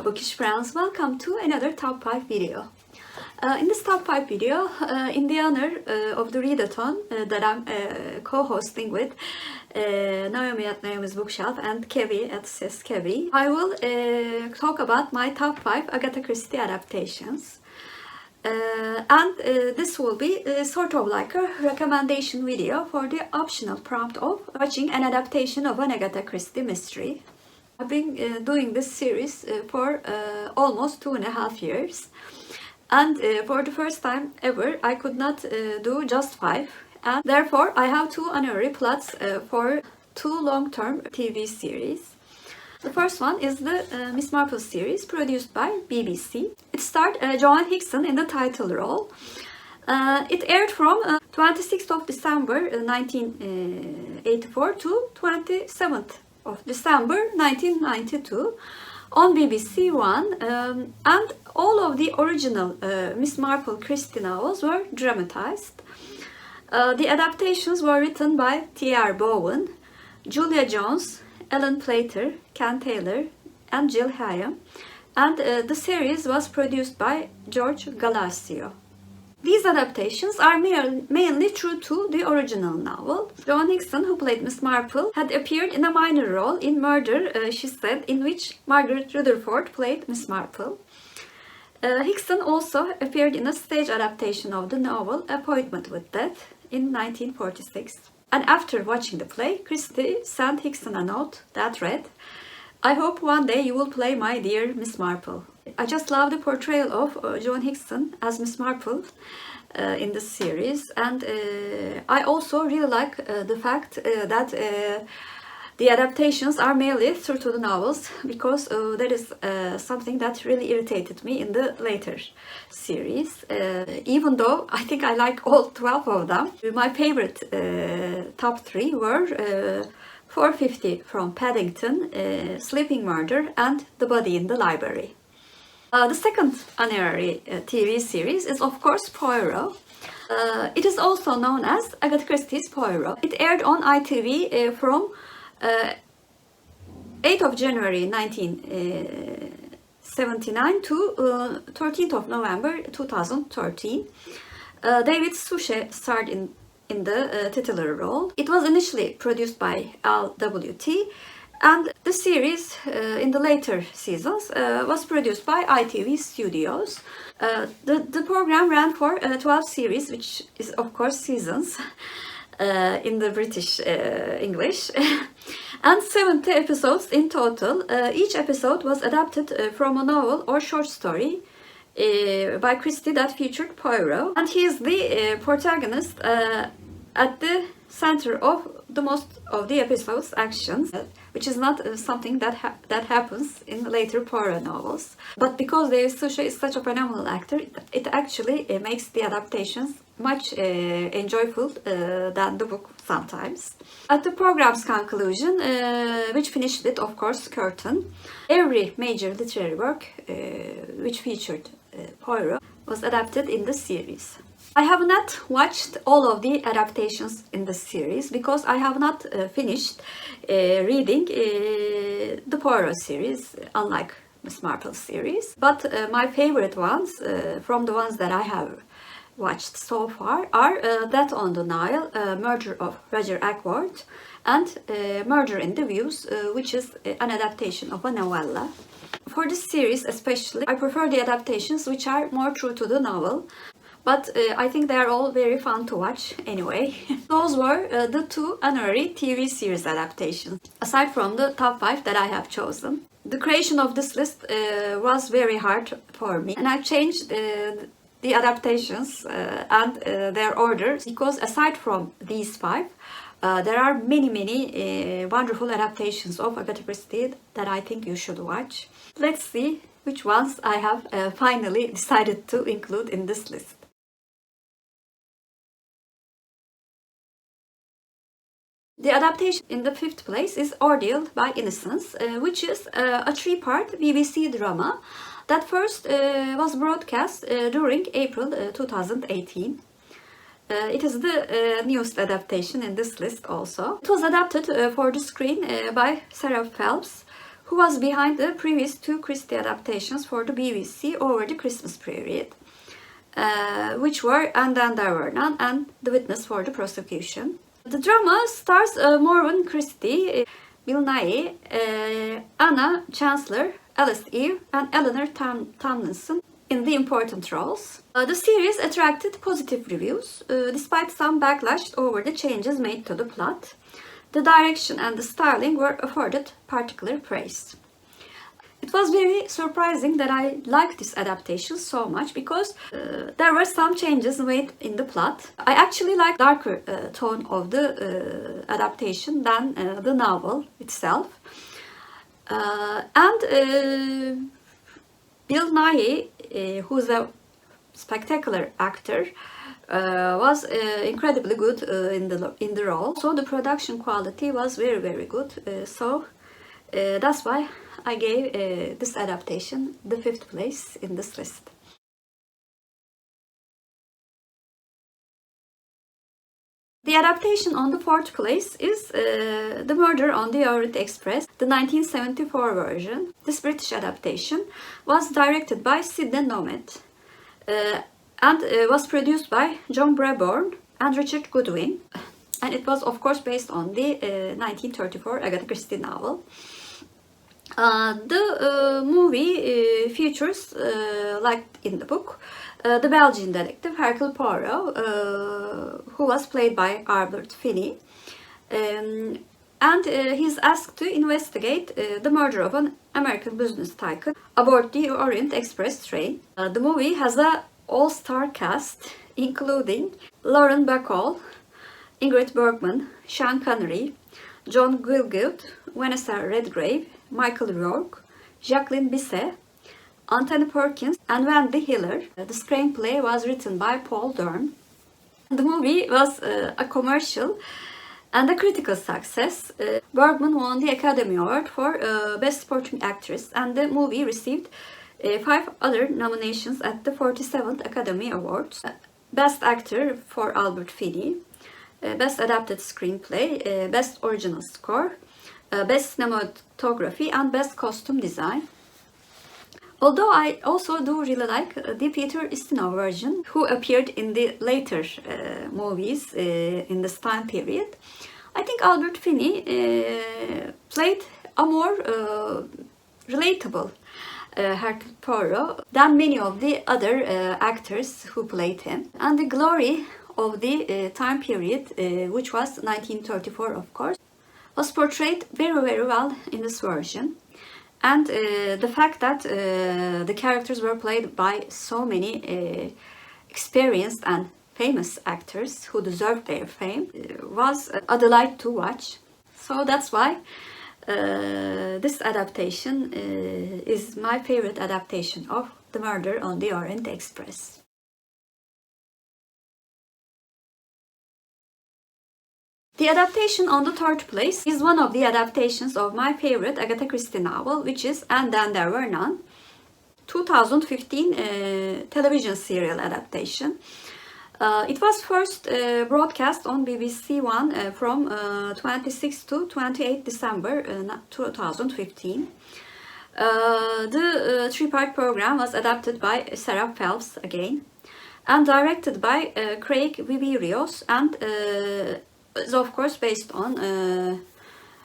Bookish friends, welcome to another top 5 video. In this top 5 video, in the honor of the Readathon that I'm co-hosting with Naomi at Naomi's Bookshelf and Kevvie at Kevvie, I will talk about my top 5 Agatha Christie adaptations. This will be sort of like a recommendation video for the optional prompt of watching an adaptation of an Agatha Christie mystery. I've been doing this series for almost 2.5 years, and for the first time ever I could not do just 5, and therefore I have 2 honorary plots for 2 long-term TV series. The first one is the Miss Marple series produced by BBC. It starred Joan Hickson in the title role. It aired from 26th of December 1984 to 27th of December 1992 on BBC One, and all of the original Miss Marple Christie novels were dramatized. The adaptations were written by T.R. Bowen, Julia Jones, Ellen Plater, Ken Taylor, and Jill Hayam, and the series was produced by George Galasio. These adaptations are mainly true to the original novel. Joan Hickson, who played Miss Marple, had appeared in a minor role in Murder, She Said, in which Margaret Rutherford played Miss Marple. Hickson also appeared in a stage adaptation of the novel Appointment with Death in 1946. And after watching the play, Christie sent Hickson a note that read, "I hope one day you will play my dear Miss Marple." I just love the portrayal of Joan Hickson as Miss Marple in this series, and I also really like the fact that the adaptations are mainly true to the novels, because that is something that really irritated me in the later series. Even though I think I like all 12 of them, my favorite top 3 were 450 from Paddington, Sleeping Murder, and The Body in the Library. The second honorary TV series is of course Poirot. It is also known as Agatha Christie's Poirot. It aired on ITV from 8th of January 1979 to 13th of November 2013. David Suchet starred in the titular role. It was initially produced by LWT, and the series in the later seasons was produced by ITV Studios. The program ran for 12 series, which is of course seasons in the British English, and 70 episodes in total. Each episode was adapted from a novel or short story by Christie that featured Poirot, and he is the protagonist at the center of the most of the episode's actions, which is not something that happens in later Poirot novels. But because David Suchet is such a phenomenal actor, it actually makes the adaptations much enjoyable than the book sometimes. At the program's conclusion, which finished with, of course, curtain, every major literary work which featured Poirot was adapted in the series. I have not watched all of the adaptations in the series because I have not finished reading the Poirot series, unlike Miss Marple series. But my favorite ones, from the ones that I have watched so far, are Death on the Nile, Murder of Roger Ackyord, and Murder in the Views, which is an adaptation of a novella. For this series especially, I prefer the adaptations which are more true to the novel. But I think they are all very fun to watch anyway. Those were the 2 honorary TV series adaptations, aside from the top 5 that I have chosen. The creation of this list was very hard for me, and I changed the adaptations and their order, because aside from these 5, there are many wonderful adaptations of Agatha Christie that I think you should watch. Let's see which ones I have finally decided to include in this list. The adaptation in the 5th place is Ordeal by Innocence, which is a 3-part BBC drama that first was broadcast during April 2018. It is the newest adaptation in this list also. It was adapted for the screen by Sarah Phelps, who was behind the previous two Christie adaptations for the BBC over the Christmas period, which were And Then There Were None and The Witness for the Prosecution. The drama stars Morven Christie, Bill Nighy, Anna Chancellor, Alice Eve, and Eleanor Tomlinson in the important roles. The series attracted positive reviews, despite some backlash over the changes made to the plot. The direction and the styling were afforded particular praise. It was very surprising that I liked this adaptation so much because there were some changes made in the plot. I actually like darker tone of the adaptation than the novel itself. Bill Nighy, who's a spectacular actor, was incredibly good in the role. So the production quality was very good. So that's why I gave this adaptation the 5th place in this list. The adaptation on the 4th place is The Murder on the Orient Express, the 1974 version. This British adaptation was directed by Sidney Lumet and was produced by John Brabourne and Richard Goodwin. And it was of course based on the 1934 Agatha Christie novel. The movie features, like in the book, the Belgian detective Hercule Poirot, who was played by Albert Finney, and he's asked to investigate the murder of an American business tycoon aboard the Orient Express train. The movie has an all-star cast, including Lauren Bacall, Ingrid Bergman, Sean Connery, John Gielgud, Vanessa Redgrave, Michael Rourke, Jacqueline Bisset, Anthony Perkins, and Wendy Hiller. The screenplay was written by Paul Dern. The movie was a commercial and a critical success. Bergman won the Academy Award for Best Supporting Actress, and the movie received 5 other nominations at the 47th Academy Awards. Best Actor for Albert Finney, Best Adapted Screenplay, Best Original Score, Best Cinematography, and Best Costume Design. Although I also do really like the Peter Ustinov version, who appeared in the later movies in this time period, I think Albert Finney played a more relatable Hercule Poirot than many of the other actors who played him. And the glory of the time period, which was 1934 of course, was portrayed very well in this version. And the fact that the characters were played by so many experienced and famous actors who deserved their fame was a delight to watch. So that's why this adaptation is my favorite adaptation of The Murder on the Orient Express. The adaptation on the 3rd place is one of the adaptations of my favorite Agatha Christie novel, which is And Then There Were None, 2015 television serial adaptation. It was first broadcast on BBC One from 26 to 28 December 2015. The 3-part program was adapted by Sarah Phelps again and directed by Craig Viverios, and is of course based on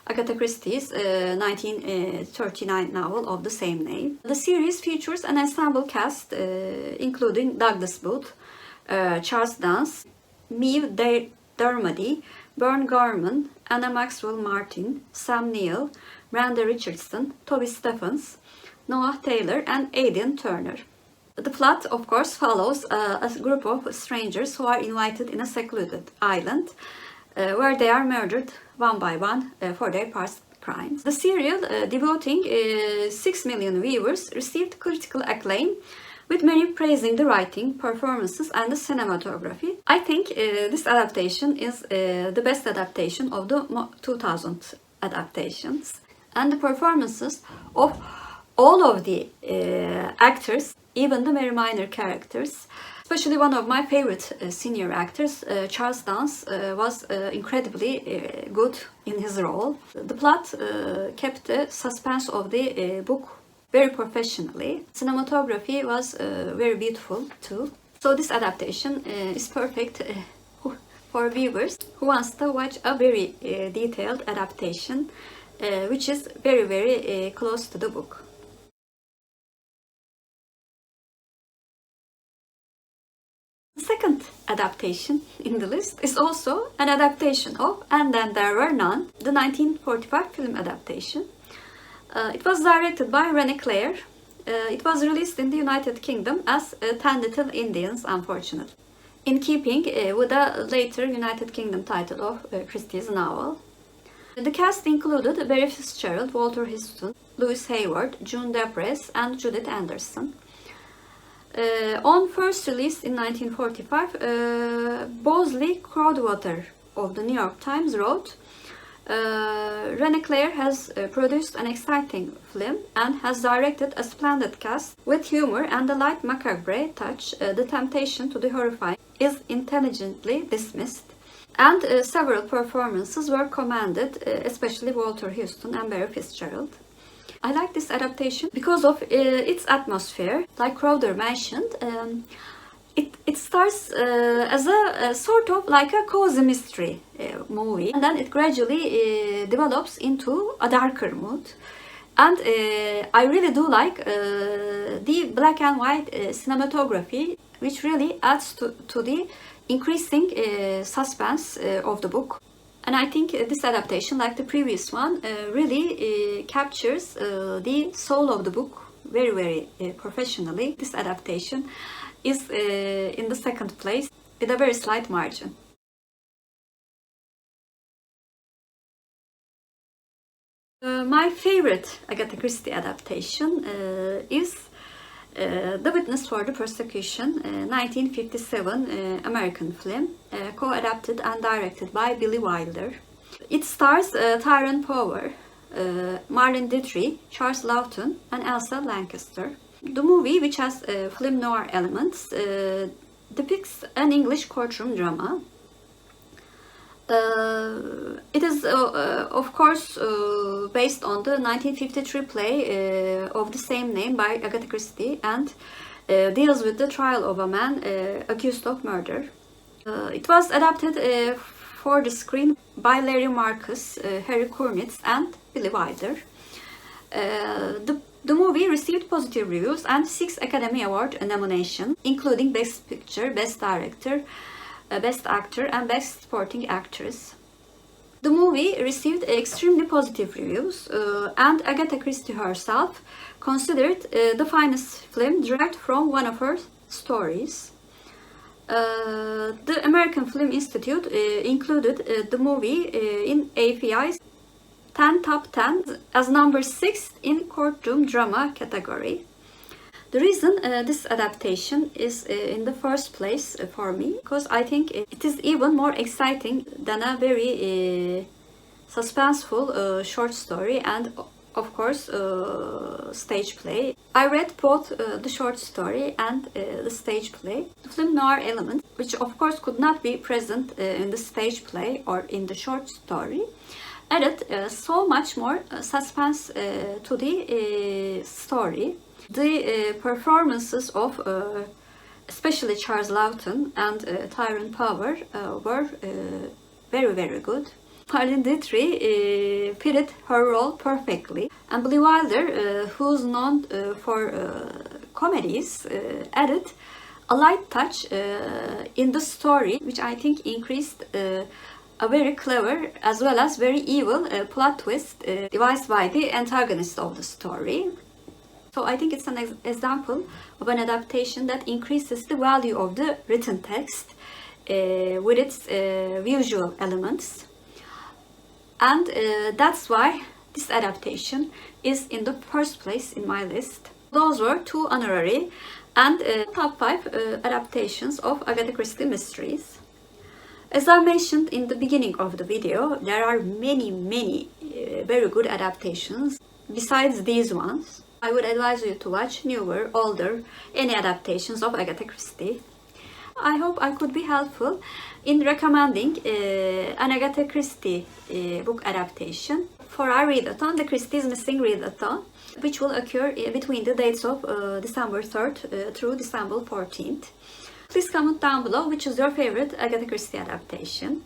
Agatha Christie's 1939 novel of the same name. The series features an ensemble cast including Douglas Booth, Charles Dance, Maeve Dermody, Bern Gorman, Anna Maxwell Martin, Sam Neill, Brenda Richardson, Toby Stephens, Noah Taylor, and Aidan Turner. The plot, of course, follows a group of strangers who are invited in a secluded island where they are murdered one by one for their past crimes. The serial, debuting 6 million viewers, received critical acclaim, with many praising the writing, performances, and the cinematography. I think this adaptation is the best adaptation of the 2000 adaptations. And the performances of all of the actors, even the very minor characters, Especially one of my favorite senior actors, Charles Dance, was incredibly good in his role. The plot kept the suspense of the book very professionally. Cinematography was very beautiful too. So this adaptation is perfect for viewers who wants to watch a very detailed adaptation, which is very close to the book. The second adaptation in the list is also an adaptation of And Then There Were None, the 1945 film adaptation. It was directed by René Clair. It was released in the United Kingdom as 10 Little Indians, unfortunately, in keeping with the later United Kingdom title of Christie's novel. The cast included Barry Fitzgerald, Walter Huston, Louis Hayward, June Deprez, and Judith Anderson. On first release in 1945, Bosley Crowdwater of the New York Times wrote, René Clair has produced an exciting film and has directed a splendid cast. With humor and a light macabre touch, the temptation to the horrifying is intelligently dismissed, and several performances were commended, especially Walter Huston and Barry Fitzgerald. I like this adaptation because of its atmosphere. Like Crowder mentioned, it starts as a sort of like a cozy mystery movie, and then it gradually develops into a darker mood. And I really do like the black and white cinematography, which really adds to the increasing suspense of the book. And I think this adaptation, like the previous one, really captures the soul of the book very professionally. This adaptation is in the second place with a very slight margin. My favorite Agatha Christie adaptation is The Witness for the Persecution, 1957 American film, co-adapted and directed by Billy Wilder. It stars Tyrone Power, Marlene Dietrich, Charles Lawton, and Elsa Lanchester. The movie, which has film noir elements, depicts an English courtroom drama. It is, of course, based on the 1953 play of the same name by Agatha Christie, and deals with the trial of a man accused of murder. It was adapted for the screen by Larry Marcus, Harry Kurnitz, and Billy Wilder. The movie received positive reviews and 6 Academy Award nominations, including Best Picture, Best Director, Best Actor, and Best Supporting Actress. The movie received extremely positive reviews, and Agatha Christie herself considered the finest film derived from one of her stories. The American Film Institute included the movie in AFI's 10 Top 10 as number 6 in courtroom drama category. The reason this adaptation is in the first place for me, because I think it is even more exciting than a very suspenseful short story and, of course, stage play. I read both the short story and the stage play. The film noir element, which of course could not be present in the stage play or in the short story, added so much more suspense to the story. The performances of especially Charles Lawton and Tyrone Power were very good. Marlene Dietrich fitted her role perfectly, and Billy Wilder, who's known for comedies, added a light touch in the story, which I think increased a very clever as well as very evil plot twist devised by the antagonist of the story. So I think it's an example of an adaptation that increases the value of the written text with its visual elements. And that's why this adaptation is in the first place in my list. Those were 2 honorary and top 5 adaptations of Agatha Christie mysteries. As I mentioned in the beginning of the video, there are many very good adaptations besides these ones. I would advise you to watch newer, older, any adaptations of Agatha Christie. I hope I could be helpful in recommending an Agatha Christie book adaptation. For our readathon, the Christie's Missing Readathon, which will occur between the dates of December 3rd through December 14th. Please comment down below which is your favorite Agatha Christie adaptation.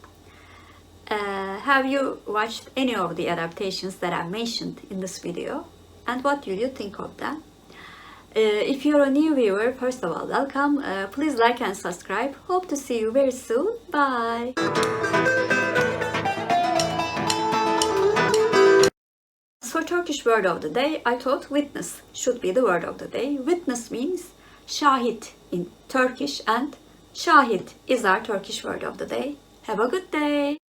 Have you watched any of the adaptations that I mentioned in this video? And what do you think of them? If you're a new viewer, first of all, welcome. Please like and subscribe. Hope to see you very soon. Bye. For Turkish word of the day, I thought witness should be the word of the day. Witness means şahit in Turkish, and şahit is our Turkish word of the day. Have a good day.